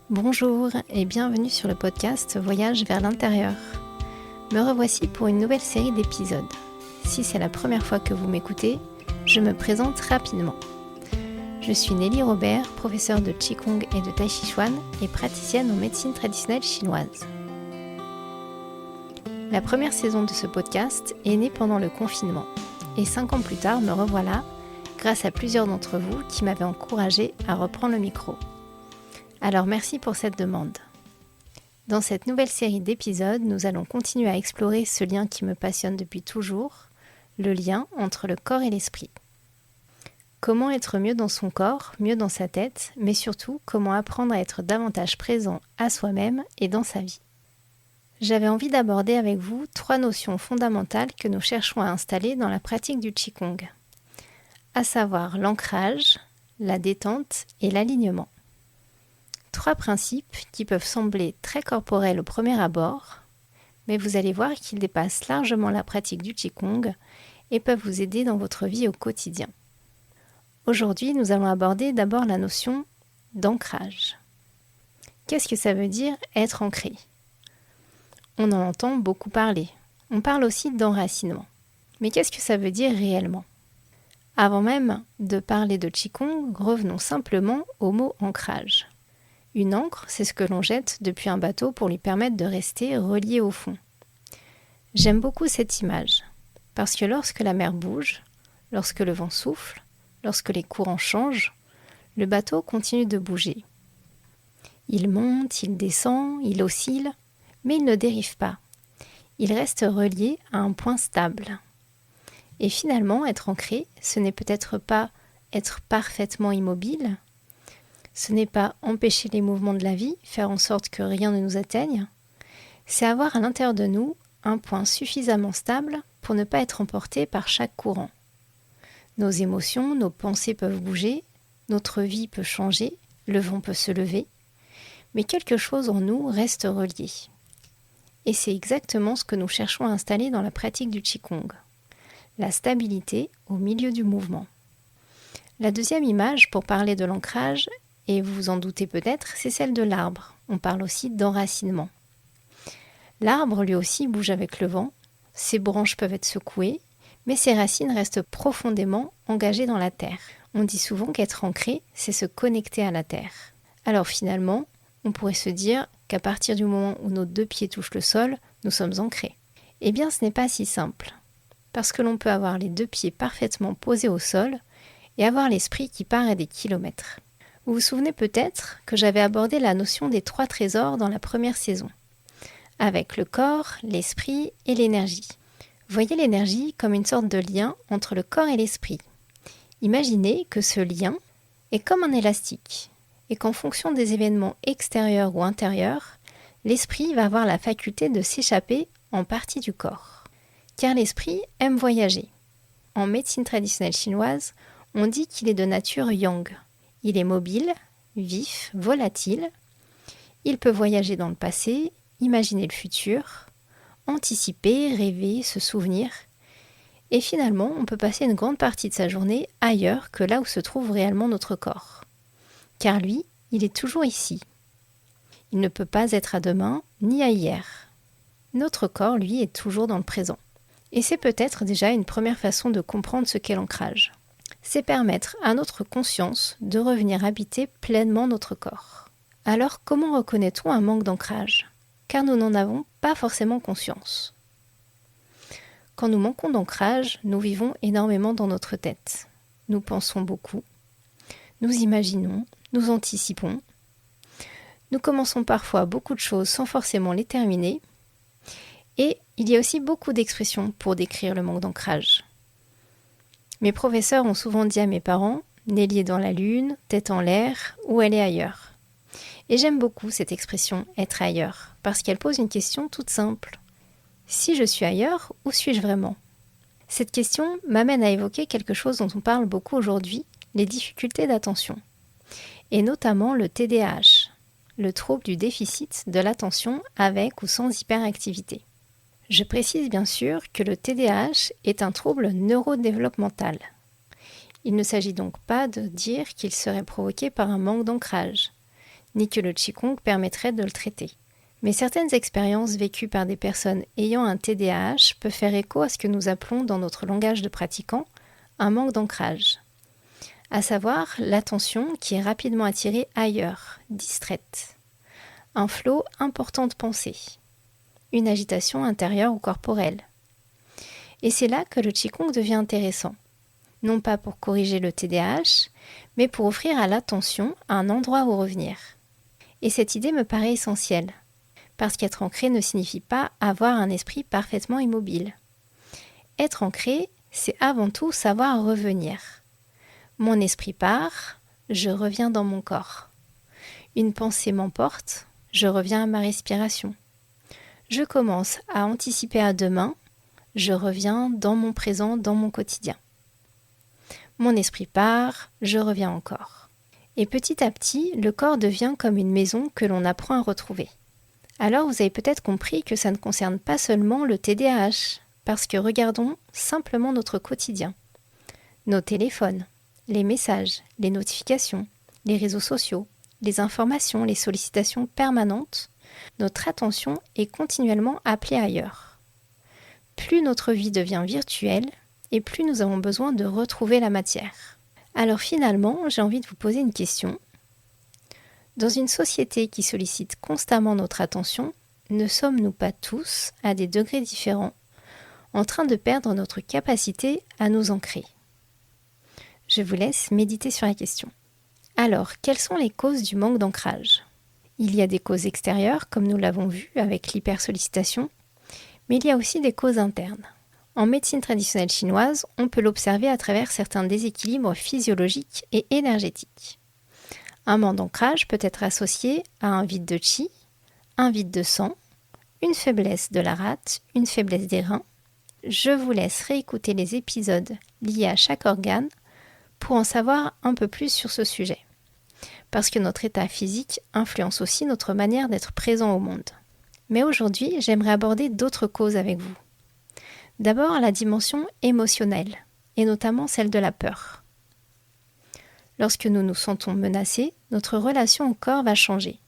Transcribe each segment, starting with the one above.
Bonjour et bienvenue sur le podcast Voyage vers l'intérieur. Me revoici pour une nouvelle série d'épisodes. Si c'est la première fois que vous m'écoutez, je me présente rapidement. Je suis Nelly Robert, professeure de Qigong et de Tai Chi Chuan et praticienne en médecine traditionnelle chinoise. La première saison de ce podcast est née pendant le confinement et 5 ans plus tard me revoilà grâce à plusieurs d'entre vous qui m'avaient encouragée à reprendre le micro. Alors merci pour cette demande. Dans cette nouvelle série d'épisodes, nous allons continuer à explorer ce lien qui me passionne depuis toujours, le lien entre le corps et l'esprit. Comment être mieux dans son corps, mieux dans sa tête, mais surtout comment apprendre à être davantage présent à soi-même et dans sa vie. J'avais envie d'aborder avec vous 3 notions fondamentales que nous cherchons à installer dans la pratique du Qigong, à savoir l'ancrage, la détente et l'alignement. 3 principes qui peuvent sembler très corporels au premier abord, mais vous allez voir qu'ils dépassent largement la pratique du Qigong et peuvent vous aider dans votre vie au quotidien. Aujourd'hui, nous allons aborder d'abord la notion d'ancrage. Qu'est-ce que ça veut dire être ancré ? On en entend beaucoup parler. On parle aussi d'enracinement. Mais qu'est-ce que ça veut dire réellement ? Avant même de parler de Qigong, revenons simplement au mot ancrage. Une ancre, c'est ce que l'on jette depuis un bateau pour lui permettre de rester relié au fond. J'aime beaucoup cette image, parce que lorsque la mer bouge, lorsque le vent souffle, lorsque les courants changent, le bateau continue de bouger. Il monte, il descend, il oscille, mais il ne dérive pas. Il reste relié à un point stable. Et finalement, être ancré, ce n'est peut-être pas être parfaitement immobile, ce n'est pas empêcher les mouvements de la vie, faire en sorte que rien ne nous atteigne. C'est avoir à l'intérieur de nous un point suffisamment stable pour ne pas être emporté par chaque courant. Nos émotions, nos pensées peuvent bouger, notre vie peut changer, le vent peut se lever, mais quelque chose en nous reste relié. Et c'est exactement ce que nous cherchons à installer dans la pratique du Qigong. La stabilité au milieu du mouvement. La deuxième image pour parler de l'ancrage, et vous vous en doutez peut-être, c'est celle de l'arbre. On parle aussi d'enracinement. L'arbre, lui aussi, bouge avec le vent. Ses branches peuvent être secouées, mais ses racines restent profondément engagées dans la terre. On dit souvent qu'être ancré, c'est se connecter à la terre. Alors finalement, on pourrait se dire qu'à partir du moment où nos 2 pieds touchent le sol, nous sommes ancrés. Eh bien, ce n'est pas si simple. Parce que l'on peut avoir les 2 pieds parfaitement posés au sol et avoir l'esprit qui part à des kilomètres. Vous vous souvenez peut-être que j'avais abordé la notion des 3 trésors dans la première saison, avec le corps, l'esprit et l'énergie. Voyez l'énergie comme une sorte de lien entre le corps et l'esprit. Imaginez que ce lien est comme un élastique et qu'en fonction des événements extérieurs ou intérieurs, l'esprit va avoir la faculté de s'échapper en partie du corps. Car l'esprit aime voyager. En médecine traditionnelle chinoise, on dit qu'il est de nature yang. Il est mobile, vif, volatile. Il peut voyager dans le passé, imaginer le futur, anticiper, rêver, se souvenir. Et finalement, on peut passer une grande partie de sa journée ailleurs que là où se trouve réellement notre corps. Car lui, il est toujours ici. Il ne peut pas être à demain ni à hier. Notre corps, lui, est toujours dans le présent. Et c'est peut-être déjà une première façon de comprendre ce qu'est l'ancrage. C'est permettre à notre conscience de revenir habiter pleinement notre corps. Alors, comment reconnaît-on un manque d'ancrage ? Car nous n'en avons pas forcément conscience. Quand nous manquons d'ancrage, nous vivons énormément dans notre tête. Nous pensons beaucoup, nous imaginons, nous anticipons. Nous commençons parfois beaucoup de choses sans forcément les terminer. Et il y a aussi beaucoup d'expressions pour décrire le manque d'ancrage. Mes professeurs ont souvent dit à mes parents « Nelly est dans la lune, tête en l'air, ou elle est ailleurs ». Et j'aime beaucoup cette expression « être ailleurs » parce qu'elle pose une question toute simple. Si je suis ailleurs, où suis-je vraiment ? Cette question m'amène à évoquer quelque chose dont on parle beaucoup aujourd'hui, les difficultés d'attention. Et notamment le TDAH, le trouble du déficit de l'attention avec ou sans hyperactivité. Je précise bien sûr que le TDAH est un trouble neurodéveloppemental. Il ne s'agit donc pas de dire qu'il serait provoqué par un manque d'ancrage, ni que le Qigong permettrait de le traiter. Mais certaines expériences vécues par des personnes ayant un TDAH peuvent faire écho à ce que nous appelons dans notre langage de pratiquant un manque d'ancrage, à savoir l'attention qui est rapidement attirée ailleurs, distraite, un flot important de pensée, une agitation intérieure ou corporelle. Et c'est là que le Qigong devient intéressant, non pas pour corriger le TDAH, mais pour offrir à l'attention un endroit où revenir. Et cette idée me paraît essentielle, parce qu'être ancré ne signifie pas avoir un esprit parfaitement immobile. Être ancré, c'est avant tout savoir revenir. Mon esprit part, je reviens dans mon corps. Une pensée m'emporte, je reviens à ma respiration. Je commence à anticiper à demain, je reviens dans mon présent, dans mon quotidien. Mon esprit part, je reviens encore. Et petit à petit, le corps devient comme une maison que l'on apprend à retrouver. Alors vous avez peut-être compris que ça ne concerne pas seulement le TDAH, parce que regardons simplement notre quotidien. Nos téléphones, les messages, les notifications, les réseaux sociaux, les informations, les sollicitations permanentes, notre attention est continuellement appelée ailleurs. Plus notre vie devient virtuelle, et plus nous avons besoin de retrouver la matière. Alors finalement, j'ai envie de vous poser une question. Dans une société qui sollicite constamment notre attention, ne sommes-nous pas tous, à des degrés différents, en train de perdre notre capacité à nous ancrer ? Je vous laisse méditer sur la question. Alors, quelles sont les causes du manque d'ancrage ? Il y a des causes extérieures, comme nous l'avons vu avec l'hypersollicitation, mais il y a aussi des causes internes. En médecine traditionnelle chinoise, on peut l'observer à travers certains déséquilibres physiologiques et énergétiques. Un manque d'ancrage peut être associé à un vide de qi, un vide de sang, une faiblesse de la rate, une faiblesse des reins. Je vous laisse réécouter les épisodes liés à chaque organe pour en savoir un peu plus sur ce sujet. Parce que notre état physique influence aussi notre manière d'être présent au monde. Mais aujourd'hui, j'aimerais aborder d'autres causes avec vous. D'abord, la dimension émotionnelle, et notamment celle de la peur. Lorsque nous nous sentons menacés, notre relation au corps va changer.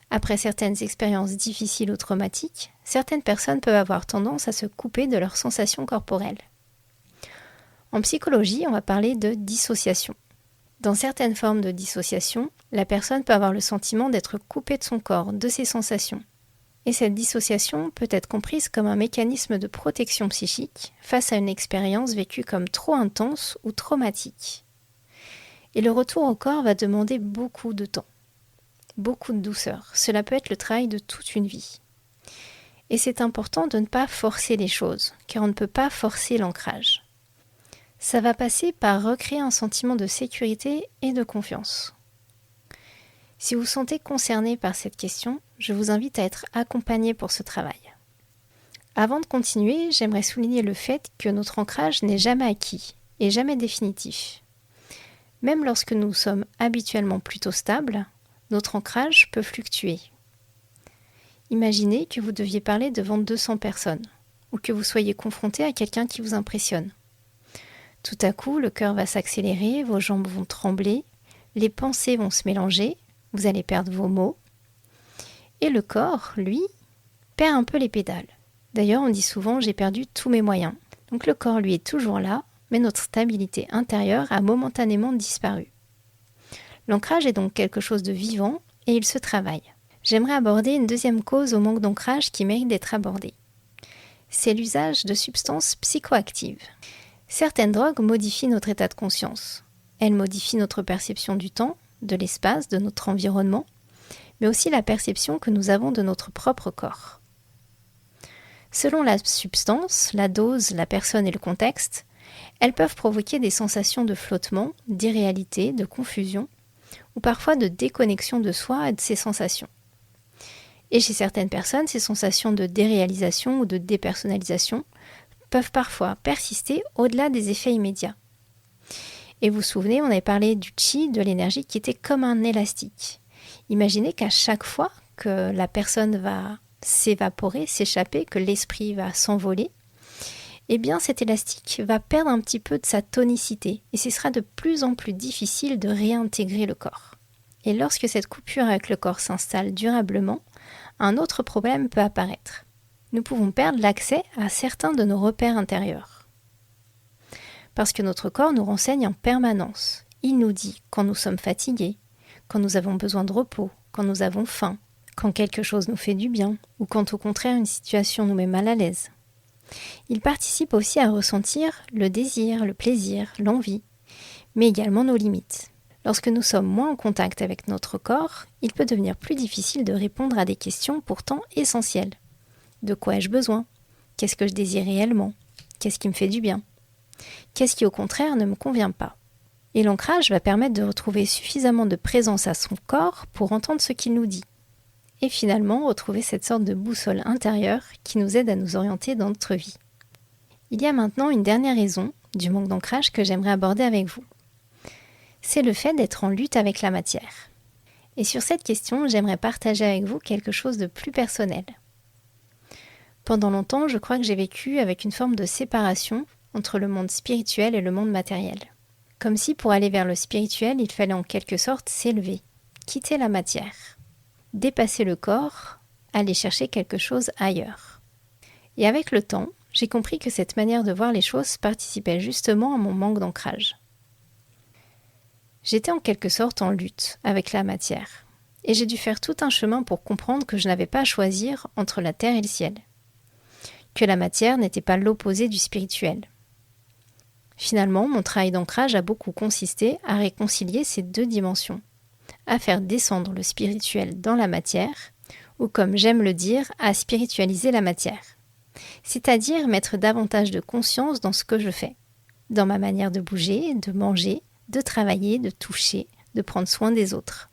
Après certaines expériences difficiles ou traumatiques, certaines personnes peuvent avoir tendance à se couper de leurs sensations corporelles. En psychologie, on va parler de dissociation. Dans certaines formes de dissociation, la personne peut avoir le sentiment d'être coupée de son corps, de ses sensations. Et cette dissociation peut être comprise comme un mécanisme de protection psychique face à une expérience vécue comme trop intense ou traumatique. Et le retour au corps va demander beaucoup de temps, beaucoup de douceur. Cela peut être le travail de toute une vie. Et c'est important de ne pas forcer les choses, car on ne peut pas forcer l'ancrage. Ça va passer par recréer un sentiment de sécurité et de confiance. Si vous vous sentez concerné par cette question, je vous invite à être accompagné pour ce travail. Avant de continuer, j'aimerais souligner le fait que notre ancrage n'est jamais acquis et jamais définitif. Même lorsque nous sommes habituellement plutôt stables, notre ancrage peut fluctuer. Imaginez que vous deviez parler devant 200 personnes ou que vous soyez confronté à quelqu'un qui vous impressionne. Tout à coup, le cœur va s'accélérer, vos jambes vont trembler, les pensées vont se mélanger, vous allez perdre vos mots. Et le corps, lui, perd un peu les pédales. D'ailleurs, on dit souvent « j'ai perdu tous mes moyens ». Donc le corps, lui, est toujours là, mais notre stabilité intérieure a momentanément disparu. L'ancrage est donc quelque chose de vivant et il se travaille. J'aimerais aborder une deuxième cause au manque d'ancrage qui mérite d'être abordée. C'est l'usage de substances psychoactives. Certaines drogues modifient notre état de conscience. Elles modifient notre perception du temps, de l'espace, de notre environnement, mais aussi la perception que nous avons de notre propre corps. Selon la substance, la dose, la personne et le contexte, elles peuvent provoquer des sensations de flottement, d'irréalité, de confusion, ou parfois de déconnexion de soi et de ses sensations. Et chez certaines personnes, ces sensations de déréalisation ou de dépersonnalisation peuvent parfois persister au-delà des effets immédiats. Et vous vous souvenez, on avait parlé du qi, de l'énergie qui était comme un élastique. Imaginez qu'à chaque fois que la personne va s'évaporer, s'échapper, que l'esprit va s'envoler, eh bien cet élastique va perdre un petit peu de sa tonicité et ce sera de plus en plus difficile de réintégrer le corps. Et lorsque cette coupure avec le corps s'installe durablement, un autre problème peut apparaître. Nous pouvons perdre l'accès à certains de nos repères intérieurs. Parce que notre corps nous renseigne en permanence. Il nous dit quand nous sommes fatigués, quand nous avons besoin de repos, quand nous avons faim, quand quelque chose nous fait du bien, ou quand au contraire une situation nous met mal à l'aise. Il participe aussi à ressentir le désir, le plaisir, l'envie, mais également nos limites. Lorsque nous sommes moins en contact avec notre corps, il peut devenir plus difficile de répondre à des questions pourtant essentielles. De quoi ai-je besoin ? Qu'est-ce que je désire réellement ? Qu'est-ce qui me fait du bien ? Qu'est-ce qui au contraire ne me convient pas ? Et l'ancrage va permettre de retrouver suffisamment de présence à son corps pour entendre ce qu'il nous dit. Et finalement retrouver cette sorte de boussole intérieure qui nous aide à nous orienter dans notre vie. Il y a maintenant une dernière raison du manque d'ancrage que j'aimerais aborder avec vous. C'est le fait d'être en lutte avec la matière. Et sur cette question, j'aimerais partager avec vous quelque chose de plus personnel. Pendant longtemps, je crois que j'ai vécu avec une forme de séparation entre le monde spirituel et le monde matériel. Comme si pour aller vers le spirituel, il fallait en quelque sorte s'élever, quitter la matière, dépasser le corps, aller chercher quelque chose ailleurs. Et avec le temps, j'ai compris que cette manière de voir les choses participait justement à mon manque d'ancrage. J'étais en quelque sorte en lutte avec la matière, et j'ai dû faire tout un chemin pour comprendre que je n'avais pas à choisir entre la terre et le ciel, que la matière n'était pas l'opposé du spirituel. Finalement, mon travail d'ancrage a beaucoup consisté à réconcilier ces deux dimensions, à faire descendre le spirituel dans la matière, ou comme j'aime le dire, à spiritualiser la matière. C'est-à-dire mettre davantage de conscience dans ce que je fais, dans ma manière de bouger, de manger, de travailler, de toucher, de prendre soin des autres.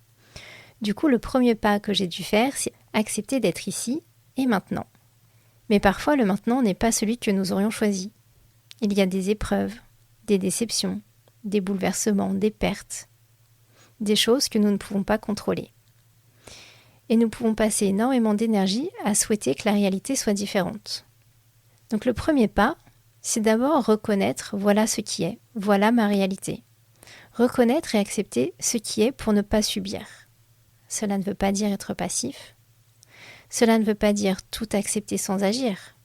Du coup, le premier pas que j'ai dû faire, c'est accepter d'être ici et maintenant. Mais parfois, le maintenant n'est pas celui que nous aurions choisi. Il y a des épreuves, des déceptions, des bouleversements, des pertes, des choses que nous ne pouvons pas contrôler. Et nous pouvons passer énormément d'énergie à souhaiter que la réalité soit différente. Donc le premier pas, c'est d'abord reconnaître voilà ce qui est, voilà ma réalité. Reconnaître et accepter ce qui est pour ne pas subir. Cela ne veut pas dire être passif. Cela ne veut pas dire tout accepter sans agir.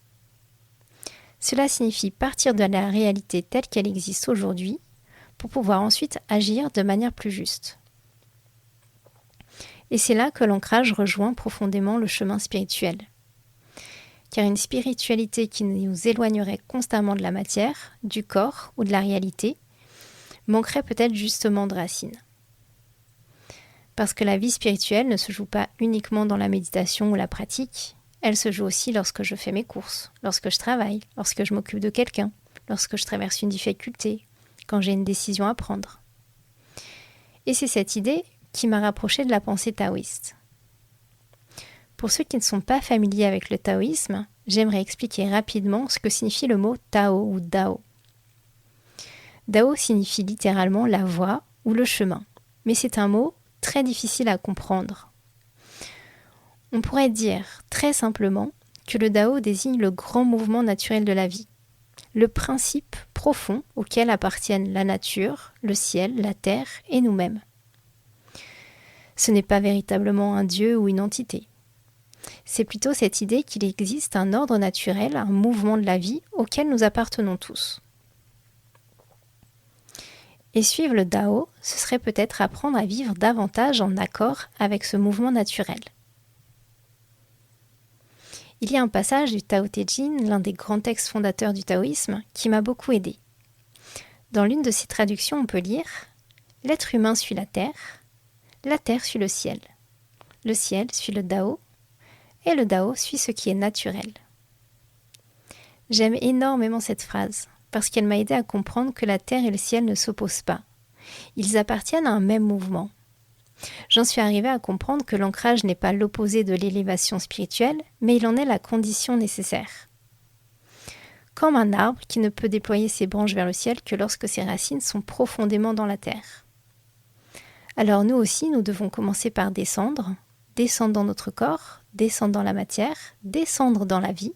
Cela signifie partir de la réalité telle qu'elle existe aujourd'hui pour pouvoir ensuite agir de manière plus juste. Et c'est là que l'ancrage rejoint profondément le chemin spirituel. Car une spiritualité qui nous éloignerait constamment de la matière, du corps ou de la réalité, manquerait peut-être justement de racines. Parce que la vie spirituelle ne se joue pas uniquement dans la méditation ou la pratique, elle se joue aussi lorsque je fais mes courses, lorsque je travaille, lorsque je m'occupe de quelqu'un, lorsque je traverse une difficulté, quand j'ai une décision à prendre. Et c'est cette idée qui m'a rapprochée de la pensée taoïste. Pour ceux qui ne sont pas familiers avec le taoïsme, j'aimerais expliquer rapidement ce que signifie le mot Tao ou Dao. Dao signifie littéralement la voie ou le chemin, mais c'est un mot très difficile à comprendre. On pourrait dire très simplement que le Dao désigne le grand mouvement naturel de la vie, le principe profond auquel appartiennent la nature, le ciel, la terre et nous-mêmes. Ce n'est pas véritablement un dieu ou une entité. C'est plutôt cette idée qu'il existe un ordre naturel, un mouvement de la vie auquel nous appartenons tous. Et suivre le Dao, ce serait peut-être apprendre à vivre davantage en accord avec ce mouvement naturel. Il y a un passage du Tao Te Ching, l'un des grands textes fondateurs du taoïsme, qui m'a beaucoup aidé. Dans l'une de ses traductions, on peut lire « L'être humain suit la terre suit le ciel suit le Dao, et le Dao suit ce qui est naturel. » J'aime énormément cette phrase, parce qu'elle m'a aidé à comprendre que la terre et le ciel ne s'opposent pas. Ils appartiennent à un même mouvement. J'en suis arrivée à comprendre que l'ancrage n'est pas l'opposé de l'élévation spirituelle, mais il en est la condition nécessaire. Comme un arbre qui ne peut déployer ses branches vers le ciel que lorsque ses racines sont profondément dans la terre. Alors nous aussi, nous devons commencer par descendre dans notre corps, descendre dans la matière, descendre dans la vie,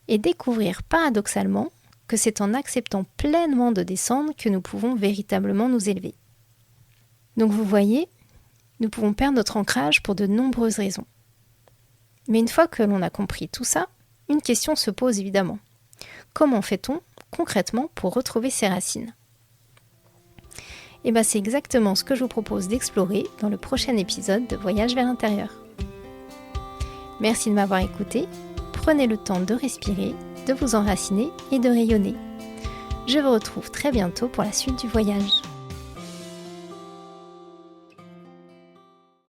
et découvrir paradoxalement que c'est en acceptant pleinement de descendre que nous pouvons véritablement nous élever. Donc vous voyez, Nous pouvons perdre notre ancrage pour de nombreuses raisons. Mais une fois que l'on a compris tout ça, une question se pose évidemment. Comment fait-on concrètement pour retrouver ses racines ? Et bien c'est exactement ce que je vous propose d'explorer dans le prochain épisode de Voyage vers l'intérieur. Merci de m'avoir écouté, prenez le temps de respirer, de vous enraciner et de rayonner. Je vous retrouve très bientôt pour la suite du voyage.